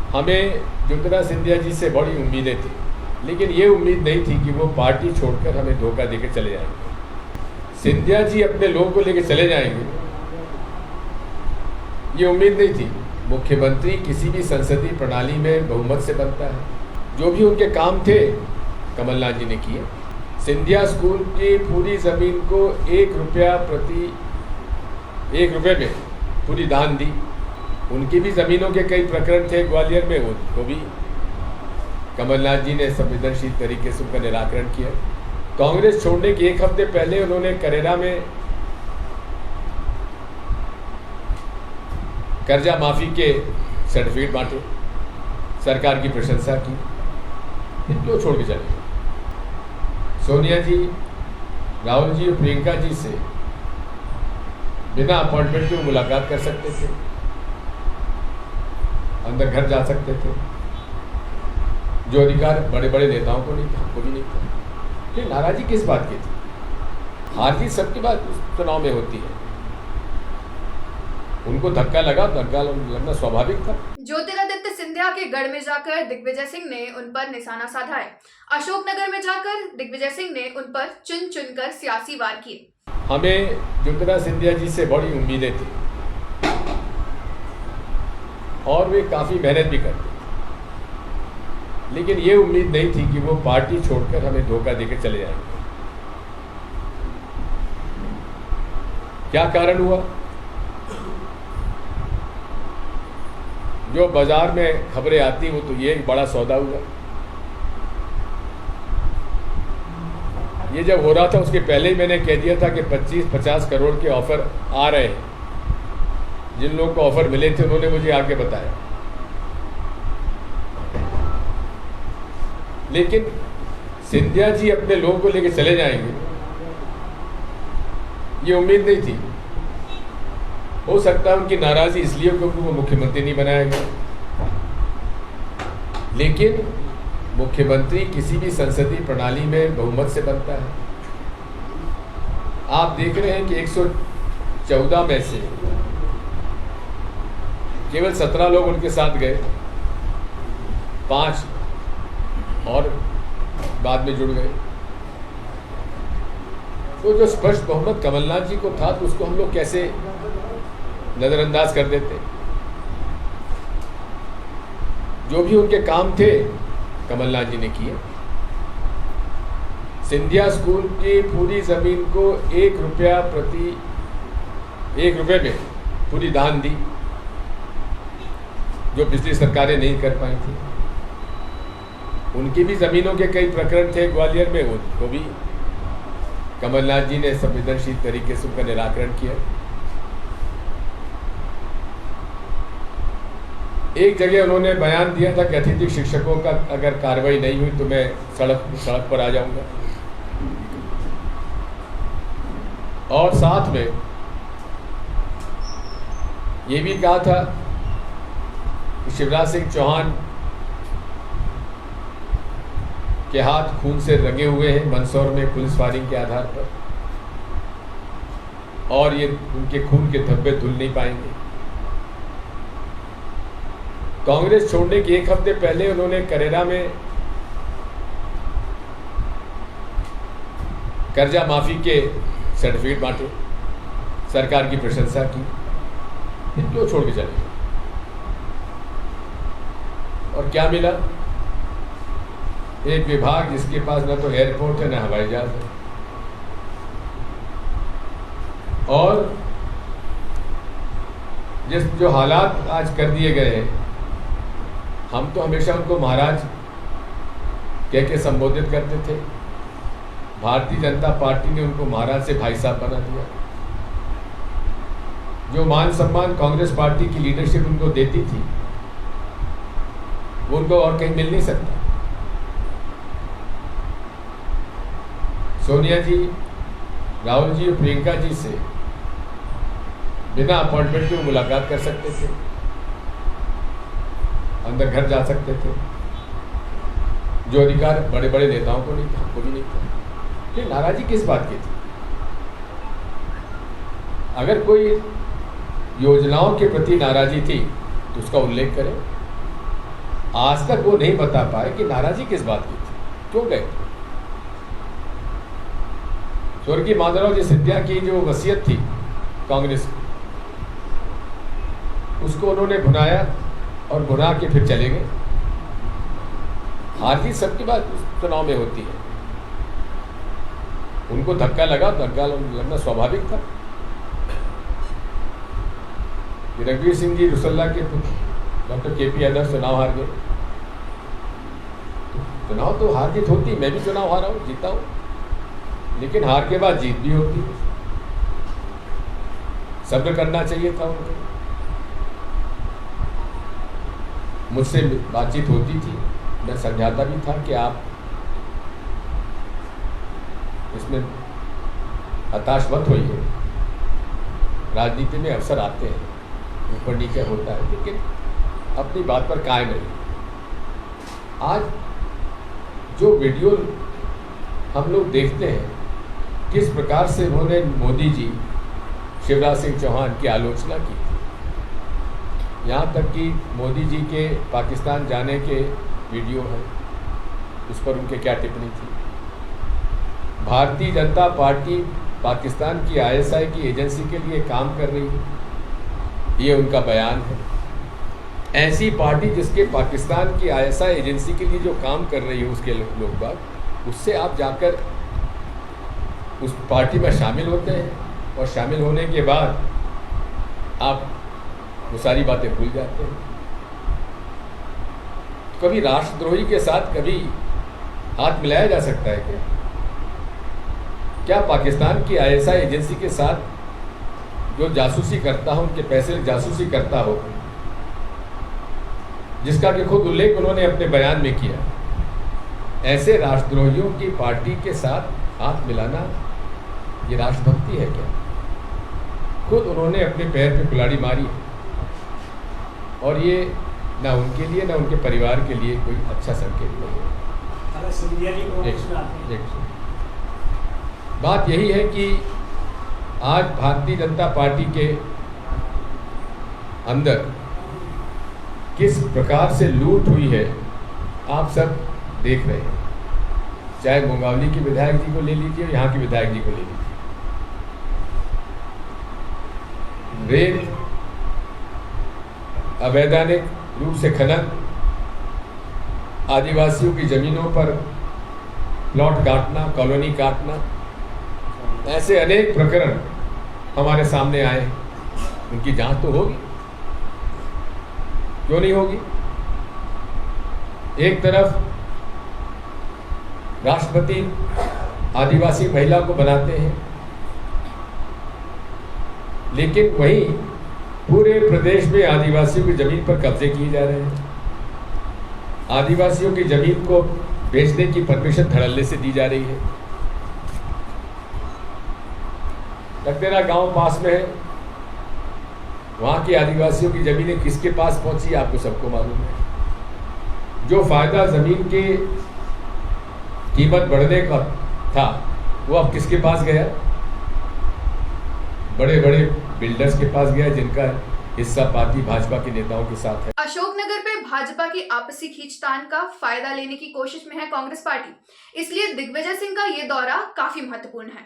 हमें ज्योतिरादित्य सिंधिया जी से बड़ी उम्मीदें थी, लेकिन ये उम्मीद नहीं थी कि वो पार्टी छोड़कर हमें धोखा देकर चले जाएंगे। सिंधिया जी अपने लोगों को लेकर चले जाएंगे, ये उम्मीद नहीं थी। मुख्यमंत्री किसी भी संसदीय प्रणाली में बहुमत से बनता है। जो भी उनके काम थे कमलनाथ जी ने किए। सिंधिया स्कूल की पूरी ज़मीन को 1 रुपये में पूरी दान दी। उनकी भी ज़मीनों के कई प्रकरण थे ग्वालियर में, उनको भी कमलनाथ जी ने संवेदनशील तरीके से उनका निराकरण किया। कांग्रेस छोड़ने के 1 हफ्ते पहले उन्होंने करेरा में कर्जा माफी के सर्टिफिकेट बांटे, सरकार की प्रशंसा की। क्यों छोड़ के चले? सोनिया जी, राहुल जी और प्रियंका जी से बिना अपॉइंटमेंट के मुलाकात कर सकते थे, अंदर घर जा सकते थे। जो अधिकार बड़े बड़े नेताओं को नहीं था, हमको भी नहीं था। फिर नाराजगी किस बात की थी? हार जीत सबकी बात चुनाव में होती है। उनको धक्का लगना स्वाभाविक था। ज्योतिरादित्य सिंधिया के गढ़ में जाकर दिग्विजय सिंह ने उन पर निशाना साधा है। अशोकनगर में जाकर दिग्विजय सिंह ने उन पर चुन चुनकर सियासी वार किए। हमें ज्योतिरादित्य सिंधिया जी से बड़ी उम्मीदें थी और वे काफी मेहनत भी करते, लेकिन ये उम्मीद नहीं थी कि वो पार्टी छोड़कर हमें धोखा देकर चले जाएंगे। क्या कारण हुआ? जो बाजार में खबरें आती वो तो ये एक बड़ा सौदा हुआ। ये जब हो रहा था उसके पहले ही मैंने कह दिया था कि 25-50 करोड़ के ऑफर आ रहे हैं। जिन लोगों को ऑफर मिले थे उन्होंने मुझे आके बताया, लेकिन सिंधिया जी अपने लोगों को लेकर चले जाएंगे, ये उम्मीद नहीं थी। हो सकता है उनकी नाराजगी इसलिए क्योंकि वो मुख्यमंत्री नहीं बनाया गया, लेकिन मुख्यमंत्री किसी भी संसदीय प्रणाली में बहुमत से बनता है। आप देख रहे हैं कि 114 में से केवल 17 लोग उनके साथ गए, 5 और बाद में जुड़ गए। तो जो स्पष्ट बहुमत कमलनाथ जी को था, तो उसको हम लोग कैसे नजरअंदाज कर देते? जो भी उनके काम थे कमलनाथ जी ने किए। सिंधिया स्कूल की पूरी जमीन को 1 रुपये में पूरी दान दी, जो पिछली सरकारें नहीं कर पाई थी। उनकी भी जमीनों के कई प्रकरण थे ग्वालियर में, उनको भी कमलनाथ जी ने संवेदनशील तरीके से उनका निराकरण किया। एक जगह उन्होंने बयान दिया था कि अतिथि शिक्षकों का अगर कार्रवाई नहीं हुई तो मैं सड़क पर आ जाऊंगा। और साथ में ये भी कहा था कि शिवराज सिंह चौहान के हाथ खून से रंगे हुए हैं मंदसौर में पुलिस फायरिंग के आधार पर, और ये उनके खून के धब्बे धुल नहीं पाएंगे। कांग्रेस छोड़ने के 1 हफ्ते पहले उन्होंने करेरा में कर्जा माफी के सर्टिफिकेट बांटे, सरकार की प्रशंसा की। क्यों छोड़ के चले? और क्या मिला? एक विभाग जिसके पास न तो एयरपोर्ट है न हवाई जहाज है, और जो हालात आज कर दिए गए हैं, हम तो हमेशा उनको महाराज कह के संबोधित करते थे। भारतीय जनता पार्टी ने उनको महाराज से भाई साहब बना दिया। जो मान सम्मान कांग्रेस पार्टी की लीडरशिप उनको देती थी, वो उनको और कहीं मिल नहीं सकता। सोनिया जी, राहुल जी और प्रियंका जी से बिना अपॉइंटमेंट के मुलाकात कर सकते थे, अंदर घर जा सकते थे। जो अधिकार बड़े बड़े नेताओं को नहीं था, हमको भी नहीं था। फिर नाराजगी किस बात की थी? अगर कोई योजनाओं के प्रति नाराजगी थी तो उसका उल्लेख करें। आज तक वो नहीं बता पाए कि नाराजगी किस बात की थी, क्यों गए। स्वर्गीय माधवराव जी सिंधिया की जो वसीयत थी कांग्रेस की, उसको उन्होंने भुनाया और भुना के फिर चले गए। हार जीत सबकी बात चुनाव में होती है, उनको धक्का लगा, धक्का लगना स्वाभाविक था। रघुवीर सिंह जी रुसल्ला के पुत्र डॉक्टर KP यादव चुनाव हार गए। चुनाव तो हार जीत होती, मैं भी चुनाव हारा हूं, जीता हूं, लेकिन हार के बाद जीत भी होती है। सब्र करना चाहिए था उनको। मुझसे बातचीत होती थी, मैं समझाता भी था कि आप इसमें हताश मत होइए, राजनीति में अवसर आते हैं, ऊपर नीचे होता है, लेकिन अपनी बात पर कायम रहिए। आज जो वीडियो हम लोग देखते हैं, किस प्रकार से उन्होंने मोदी जी शिवराज सिंह चौहान की आलोचना की, यहाँ तक कि मोदी जी के पाकिस्तान जाने के वीडियो है, उस पर उनके क्या टिप्पणी थी। भारतीय जनता पार्टी पाकिस्तान की ISI की एजेंसी के लिए काम कर रही है, ये उनका बयान है। ऐसी पार्टी जिसके पाकिस्तान की ISI एजेंसी के लिए जो काम कर रही है उसके लोग बाग, उससे आप जाकर उस पार्टी में शामिल होते हैं और शामिल होने के बाद आप वो सारी बातें भूल जाते हैं। कभी राष्ट्रद्रोही के साथ कभी हाथ मिलाया जा सकता है क्या? क्या पाकिस्तान की ISI एजेंसी के साथ जो जासूसी करता हो, उनके पैसे जासूसी करता हो, जिसका कि खुद उल्लेख उन्होंने अपने बयान में किया, ऐसे राष्ट्रद्रोहियों की पार्टी के साथ हाथ मिलाना ये राष्ट्रभक्ति है क्या? खुद उन्होंने अपने पैर पे कुल्हाड़ी मारी है, और ये ना उनके लिए ना उनके परिवार के लिए कोई अच्छा संकेत नहीं है। बात यही है कि आज भारतीय जनता पार्टी के अंदर किस प्रकार से लूट हुई है आप सब देख रहे हैं। चाहे मुंगावली के विधायक जी को ले लीजिए, यहाँ के विधायक जी को ले लीजिए। रेत, अवैधानिक रूप से खनन, आदिवासियों की जमीनों पर प्लॉट काटना, कॉलोनी काटना, ऐसे अनेक प्रकरण हमारे सामने आए। उनकी जांच तो होगी, क्यों नहीं होगी? एक तरफ राष्ट्रपति आदिवासी महिला को बनाते हैं, लेकिन वहीं पूरे प्रदेश में आदिवासियों की जमीन पर कब्जे किए जा रहे हैं। आदिवासियों की जमीन को बेचने की परमिशन धड़ल्ले से दी जा रही है। टकटेरा गांव पास में है, वहां की आदिवासियों की जमीनें किसके पास पहुंची आपको सबको मालूम है। जो फायदा जमीन की कीमत बढ़ने का था वो अब किसके पास गया? बड़े बड़े बिल्डर्स के पास गया, जिनका हिस्सा पार्टी भाजपा के नेताओं के साथ है। अशोकनगर पे भाजपा की आपसी खींचतान का फायदा लेने की कोशिश में है कांग्रेस पार्टी, इसलिए दिग्विजय सिंह का ये दौरा काफी महत्वपूर्ण है।